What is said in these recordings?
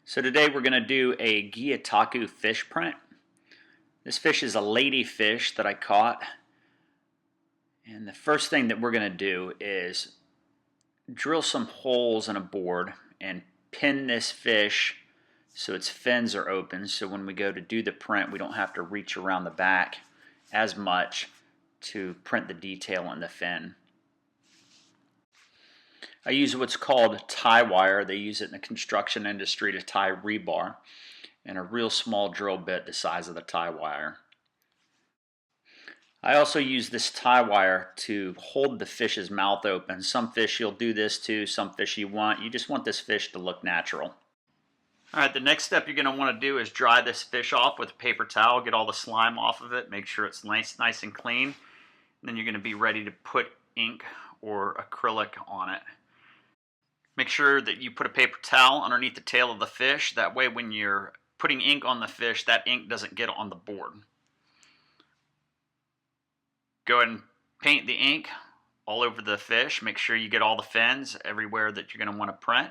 So today we're going to do a Gyotaku fish print. This fish is a ladyfish that I caught. And the first thing that we're going to do is drill some holes in a board and pin this fish so its fins are open, so when we go to do the print we don't have to reach around the back as much to print the detail in the fin. I use what's called tie wire. They use it in the construction industry to tie rebar, and a real small drill bit the size of the tie wire. I also use this tie wire to hold the fish's mouth open. Some fish you'll do this to, some fish you won't. You just want this fish to look natural. Alright, the next step you're going to want to do is dry this fish off with a paper towel. Get all the slime off of it. Make sure it's nice and clean. And then you're going to be ready to put ink or acrylic on it. Make sure that you put a paper towel underneath the tail of the fish. That way when you're putting ink on the fish, that ink doesn't get on the board. Go ahead and paint the ink all over the fish. Make sure you get all the fins everywhere that you're going to want to print.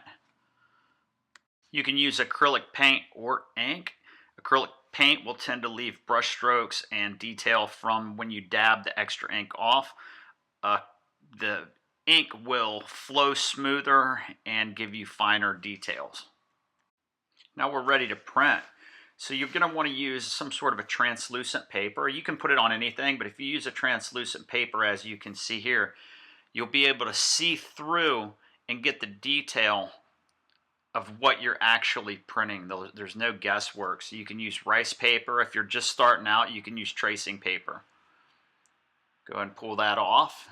You can use acrylic paint or ink. Acrylic paint will tend to leave brush strokes and detail from when you dab the extra ink off. The ink will flow smoother and give you finer details. Now we're ready to print. So you're going to want to use some sort of a translucent paper. You can put it on anything, but if you use a translucent paper, as you can see here, you'll be able to see through and get the detail of what you're actually printing. There's no guesswork. So you can use rice paper. If you're just starting out, you can use tracing paper. Go ahead and pull that off.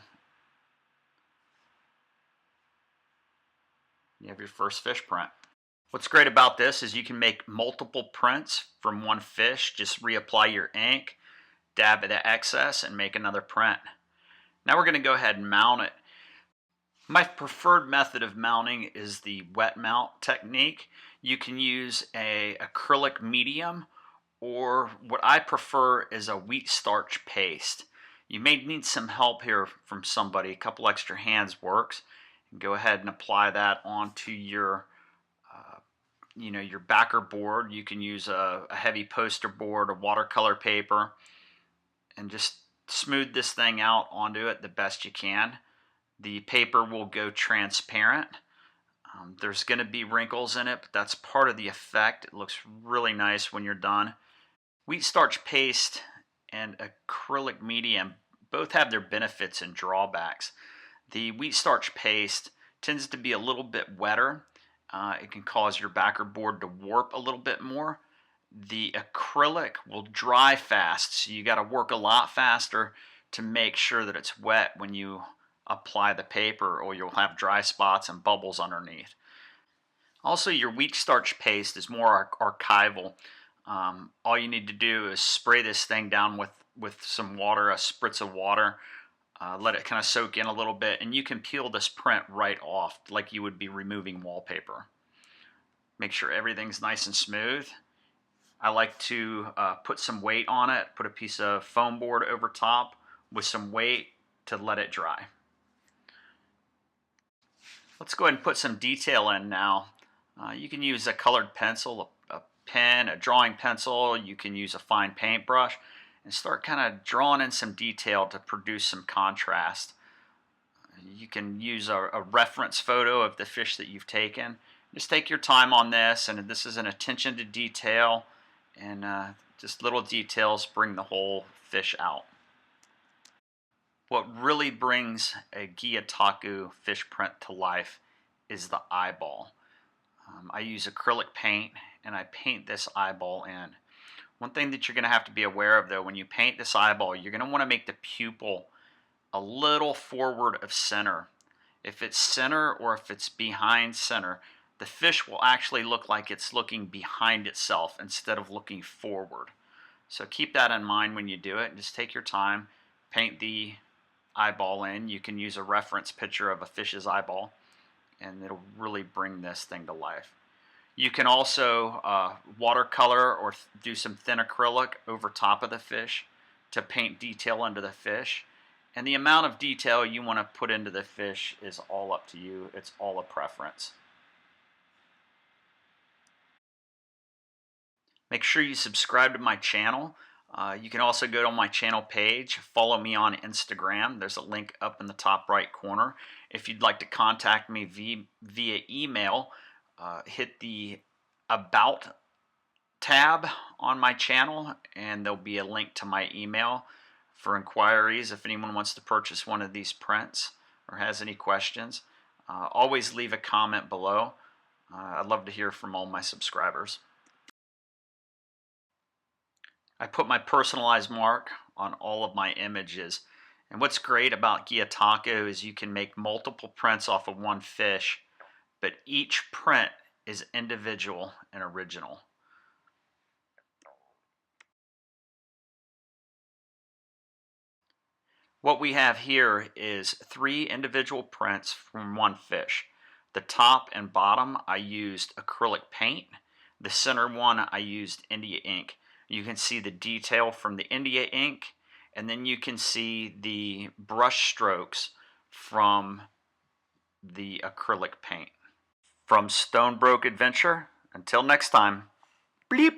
You have your first fish print. What's great about this is you can make multiple prints from one fish. Just reapply your ink, dab the excess, and make another print. Now we're going to go ahead and mount it. My preferred method of mounting is the wet mount technique. You can use an acrylic medium, or what I prefer is a wheat starch paste. You may need some help here from somebody. A couple extra hands works. Go ahead and apply that onto your your backer board. You can use a heavy poster board, a watercolor paper, and just smooth this thing out onto it the best you can. The paper will go transparent. There's going to be wrinkles in it, but that's part of the effect. It looks really nice when you're done. Wheat starch paste and acrylic medium both have their benefits and drawbacks. The wheat starch paste tends to be a little bit wetter. It can cause your backer board to warp a little bit more. The acrylic will dry fast, so you got to work a lot faster to make sure that it's wet when you apply the paper, or you'll have dry spots and bubbles underneath. Also, your wheat starch paste is more archival. All you need to do is spray this thing down with some water, a spritz of water. Let it kind of soak in a little bit, and you can peel this print right off like you would be removing wallpaper. Make sure everything's nice and smooth. I like to put some weight on it, put a piece of foam board over top with some weight to let it dry. Let's go ahead and put some detail in now. You can use a colored pencil, a pen, a drawing pencil. You can use a fine paintbrush and start kind of drawing in some detail to produce some contrast. You can use a reference photo of the fish that you've taken. Just take your time on this, and this is an attention to detail, and just little details bring the whole fish out. What really brings a Gyotaku fish print to life is the eyeball. I use acrylic paint, and I paint this eyeball in. One thing that you're going to have to be aware of, though, when you paint this eyeball, you're going to want to make the pupil a little forward of center. If it's center or if it's behind center, the fish will actually look like it's looking behind itself instead of looking forward. So keep that in mind when you do it. Just take your time, paint the eyeball in. You can use a reference picture of a fish's eyeball, and it'll really bring this thing to life. You can also watercolor or do some thin acrylic over top of the fish to paint detail into the fish. And the amount of detail you want to put into the fish is all up to you. It's all a preference. Make sure you subscribe to my channel. You can also go to my channel page, follow me on Instagram. There's a link up in the top right corner. If you'd like to contact me via email, hit the About tab on my channel and there'll be a link to my email for inquiries if anyone wants to purchase one of these prints or has any questions. Always leave a comment below. I'd love to hear from all my subscribers. I put my personalized mark on all of my images. And what's great about Gyotaku is you can make multiple prints off of one fish, but each print is individual and original. What we have here is 3 individual prints from one fish. The top and bottom I used acrylic paint. The center one I used India ink. You can see the detail from the India ink, and then you can see the brush strokes from the acrylic paint. From Stonebroke Adventure, until next time, bleep!